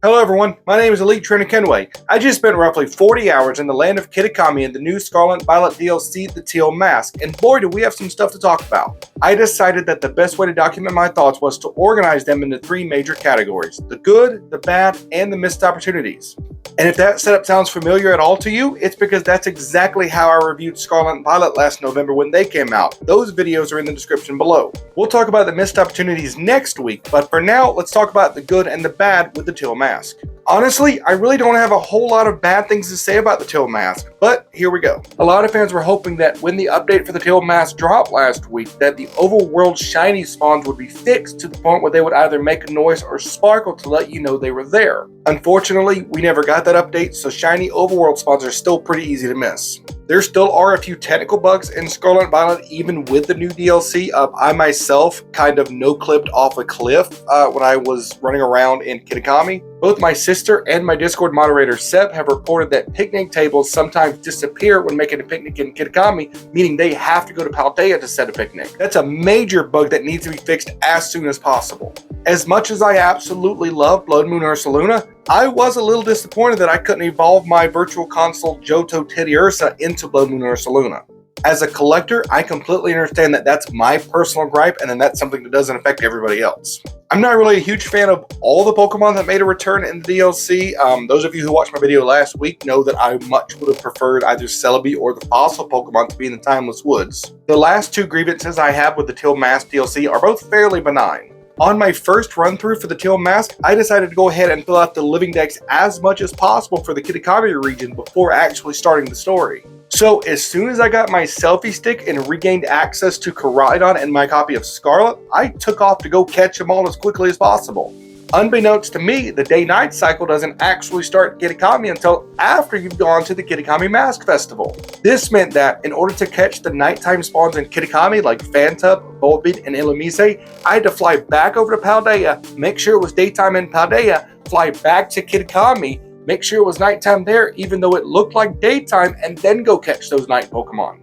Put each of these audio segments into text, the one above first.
Hello everyone, my name is Elite Trainer Kenway. I just spent roughly 40 hours in the land of Kitakami in the new Scarlet Violet DLC The Teal Mask, and boy do we have some stuff to talk about. I decided that the best way to document my thoughts was to organize them into three major categories: the good, the bad, and the missed opportunities. And if that setup sounds familiar at all to you, it's because that's exactly how I reviewed Scarlet and Violet last November when they came out. Those videos are in the description below. We'll talk about the missed opportunities next week, but for now, let's talk about the good and the bad with the Teal Mask. Honestly, I really don't have a whole lot of bad things to say about the Teal Mask, but here we go. A lot of fans were hoping that when the update for the Teal Mask dropped last week, that the overworld shiny spawns would be fixed to the point where they would either make a noise or sparkle to let you know they were there. Unfortunately, we never got that update, so shiny overworld spawns are still pretty easy to miss. There still are a few technical bugs in Scarlet and Violet even with the new DLC. I myself kind of no-clipped off a cliff when I was running around in Kitakami. Both my sister and my Discord moderator Seb have reported that picnic tables sometimes disappear when making a picnic in Kitakami, meaning they have to go to Paldea to set a picnic. That's a major bug that needs to be fixed as soon as possible. As much as I absolutely love Blood Moon Ursaluna, I was a little disappointed that I couldn't evolve my Virtual Console Johto Teddiursa into Blood Moon Ursaluna. As a collector, I completely understand that that's my personal gripe, and then that's something that doesn't affect everybody else. I'm not really a huge fan of all the Pokemon that made a return in the DLC. Those of you who watched my video last week know that I much would have preferred either Celebi or the fossil Pokemon to be in the Timeless Woods. The last two grievances I have with the Teal Mask DLC are both fairly benign. On my first run-through for the Teal Mask, I decided to go ahead and fill out the living dex as much as possible for the Kitakami region before actually starting the story. So as soon as I got my selfie stick and regained access to Koraidon and my copy of Scarlet, I took off to go catch them all as quickly as possible. Unbeknownst to me, the day-night cycle doesn't actually start in Kitakami until after you've gone to the Kitakami Mask Festival. This meant that in order to catch the nighttime spawns in Kitakami like Phantom, Volbeat, and Illumise, I had to fly back over to Paldea, make sure it was daytime in Paldea, fly back to Kitakami, make sure it was nighttime there even though it looked like daytime, and then go catch those night Pokemon.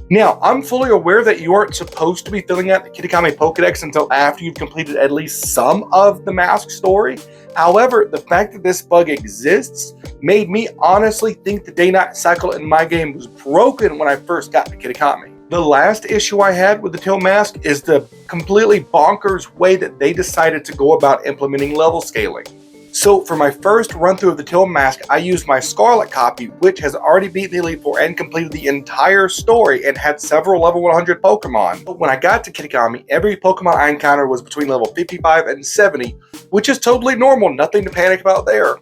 Now, I'm fully aware that you aren't supposed to be filling out the Kitakami Pokedex until after you've completed at least some of the Mask story. However, the fact that this bug exists made me honestly think the day-night cycle in my game was broken when I first got to Kitakami. The last issue I had with the Teal Mask is the completely bonkers way that they decided to go about implementing level scaling. So for my first run through of the Teal Mask, I used my Scarlet copy, which has already beaten the Elite Four and completed the entire story and had several level 100 Pokemon. But when I got to Kitakami, every Pokemon I encountered was between level 55 and 70, which is totally normal, nothing to panic about there.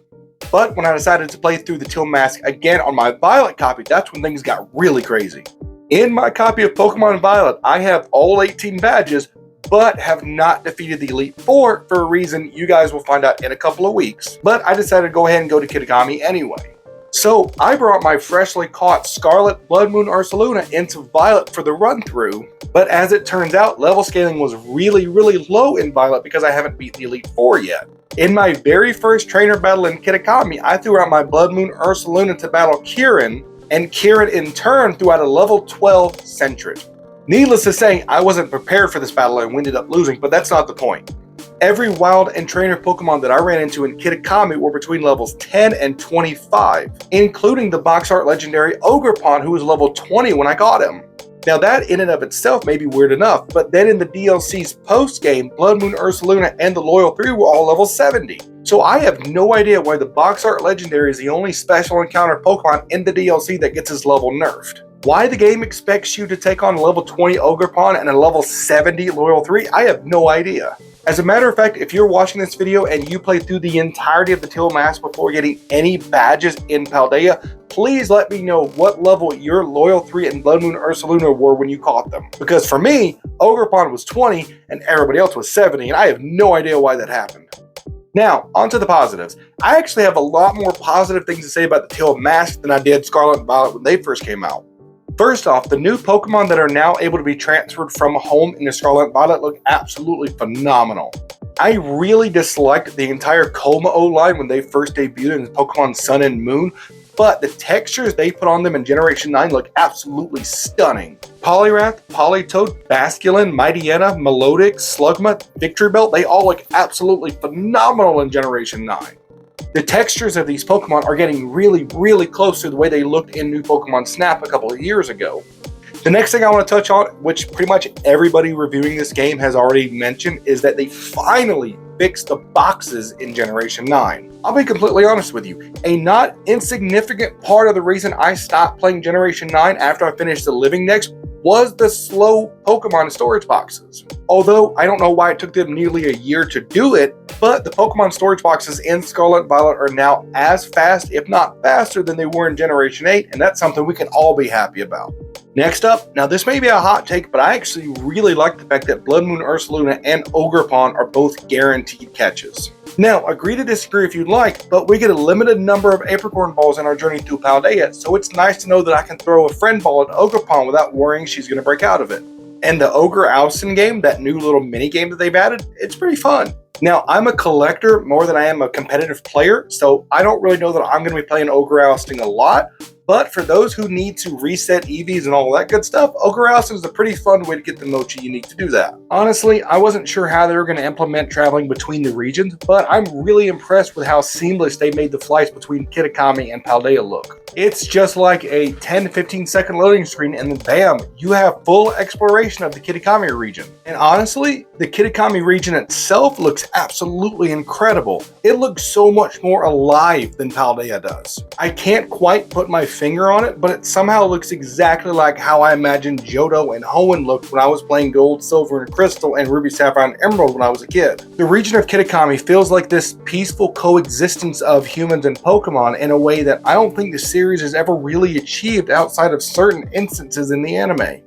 But when I decided to play through the Teal Mask again on my Violet copy, that's when things got really crazy. In my copy of Pokemon Violet, I have all 18 badges, but have not defeated the Elite Four for a reason you guys will find out in a couple of weeks. But I decided to go ahead and go to Kitakami anyway. So I brought my freshly caught Scarlet Blood Moon Ursaluna into Violet for the run-through, but as it turns out, level scaling was really low in Violet because I haven't beat the Elite Four yet. In my very first trainer battle in Kitakami, I threw out my Blood Moon Ursaluna to battle Kieran, and Kieran in turn threw out a level 12 Sentret. Needless to say, I wasn't prepared for this battle and ended up losing, but that's not the point. Every wild and trainer Pokemon that I ran into in Kitakami were between levels 10 and 25, including the box art legendary Ogerpon, who was level 20 when I got him. Now that in and of itself may be weird enough, but then in the DLC's post-game, Blood Moon Ursaluna and the Loyal 3 were all level 70. So I have no idea why the box art legendary is the only special encounter Pokemon in the DLC that gets his level nerfed. Why the game expects you to take on a level 20 Ogerpon and a level 70 Loyal 3, I have no idea. As a matter of fact, if you're watching this video and you played through the entirety of the Teal Mask before getting any badges in Paldea, please let me know what level your Loyal 3 and Blood Moon Ursaluna were when you caught them. Because for me, Ogerpon was 20 and everybody else was 70, and I have no idea why that happened. Now, onto the positives. I actually have a lot more positive things to say about the Teal Mask than I did Scarlet and Violet when they first came out. First off, the new Pokemon that are now able to be transferred from home into Scarlet and Violet look absolutely phenomenal. I really disliked the entire Como line when they first debuted in Pokemon Sun and Moon, but the textures they put on them in Generation 9 look absolutely stunning. Poliwrath, Politoed, Basculin, Mightyena, Melodic, Slugma, Victory Belt, they all look absolutely phenomenal in Generation 9. The textures of these Pokemon are getting really close to the way they looked in New Pokemon Snap a couple of years ago. The next thing I want to touch on, which pretty much everybody reviewing this game has already mentioned, is that they finally fixed the boxes in Generation 9. I'll be completely honest with you, a not insignificant part of the reason I stopped playing Generation 9 after I finished the Living Dex was the slow Pokemon storage boxes. Although I don't know why it took them nearly a year to do it, but the Pokemon storage boxes in Scarlet Violet are now as fast, if not faster, than they were in Generation 8, and that's something we can all be happy about. Next up, now this may be a hot take, but I actually really like the fact that Blood Moon Ursaluna and Ogerpon are both guaranteed catches. Now, agree to disagree if you'd like, but we get a limited number of Apricorn balls in our journey through Paldea, so it's nice to know that I can throw a friend ball at Ogerpon without worrying she's going to break out of it. And the Ogre Oustin game, that new little mini game that they've added, it's pretty fun. Now, I'm a collector more than I am a competitive player, so I don't really know that I'm going to be playing Ogre Ousting a lot. But for those who need to reset EVs and all that good stuff, Ogre Ousting is a pretty fun way to get the mochi you need to do that. Honestly, I wasn't sure how they were going to implement traveling between the regions, but I'm really impressed with how seamless they made the flights between Kitakami and Paldea look. It's just like a 10-15 second loading screen and then bam, you have full exploration of the Kitakami region. And honestly, the Kitakami region itself looks absolutely incredible. It looks so much more alive than Paldea does. I can't quite put my finger on it, but it somehow looks exactly like how I imagined Johto and Hoenn looked when I was playing Gold, Silver, and Crystal and Ruby, Sapphire, and Emerald when I was a kid. The region of Kitakami feels like this peaceful coexistence of humans and Pokemon in a way that I don't think the series has ever really achieved outside of certain instances in the anime.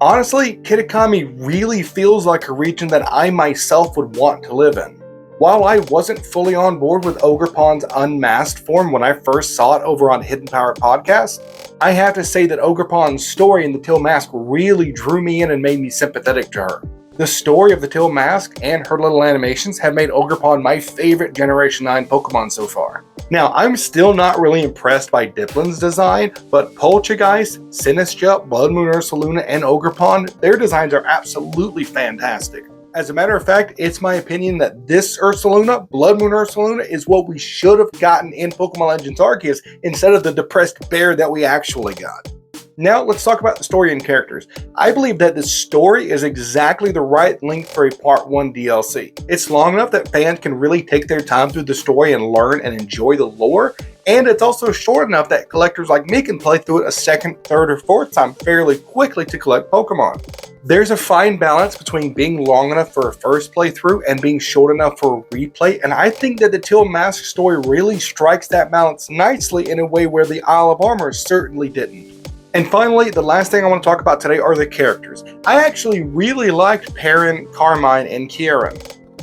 Honestly, Kitakami really feels like a region that I myself would want to live in. While I wasn't fully on board with Ogerpon's unmasked form when I first saw it over on Hidden Power Podcast, I have to say that Ogerpon's story in the Teal Mask really drew me in and made me sympathetic to her. The story of the Teal Mask and her little animations have made Ogerpon my favorite Generation 9 Pokemon so far. Now, I'm still not really impressed by Diplin's design, but Poltergeist, Sinistcha, Blood Moon Ursaluna, and Ogerpon, their designs are absolutely fantastic. As a matter of fact, it's my opinion that this Ursaluna, Blood Moon Ursaluna, is what we should have gotten in Pokemon Legends Arceus instead of the depressed bear that we actually got. Now, let's talk about the story and characters. I believe that the story is exactly the right length for a Part 1 DLC. It's long enough that fans can really take their time through the story and learn and enjoy the lore, and it's also short enough that collectors like me can play through it a second, third, or fourth time fairly quickly to collect Pokemon. There's a fine balance between being long enough for a first playthrough and being short enough for a replay, and I think that the Teal Mask story really strikes that balance nicely in a way where the Isle of Armor certainly didn't. And finally, the last thing I want to talk about today are the characters. I actually really liked Perrin, Carmine, and Kieran.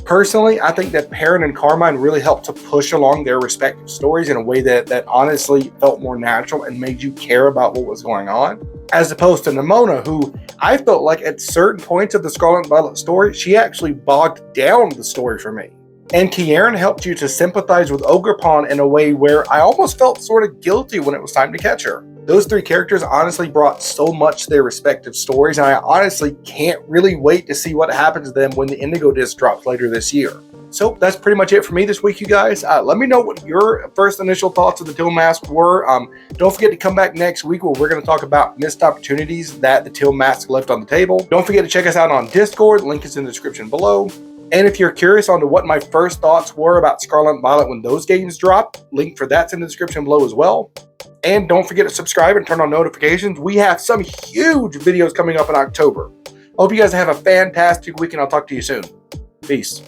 Personally, I think that Perrin and Carmine really helped to push along their respective stories in a way that honestly felt more natural and made you care about what was going on. As opposed to Nemona, who I felt like at certain points of the Scarlet Violet story, she actually bogged down the story for me. And Kieran helped you to sympathize with Ogerpon in a way where I almost felt sort of guilty when it was time to catch her. Those three characters honestly brought so much to their respective stories, and I honestly can't really wait to see what happens to them when the Indigo Disc drops later this year. So that's pretty much it for me this week, you guys. Let me know what your first initial thoughts of the Teal Mask were. Don't forget to come back next week where we're going to talk about missed opportunities that the Teal Mask left on the table. Don't forget to check us out on Discord. Link is in the description below. And if you're curious on to what my first thoughts were about Scarlet and Violet when those games dropped, link for that's in the description below as well. And don't forget to subscribe and turn on notifications. We have some huge videos coming up in October. I hope you guys have a fantastic week, and I'll talk to you soon. Peace.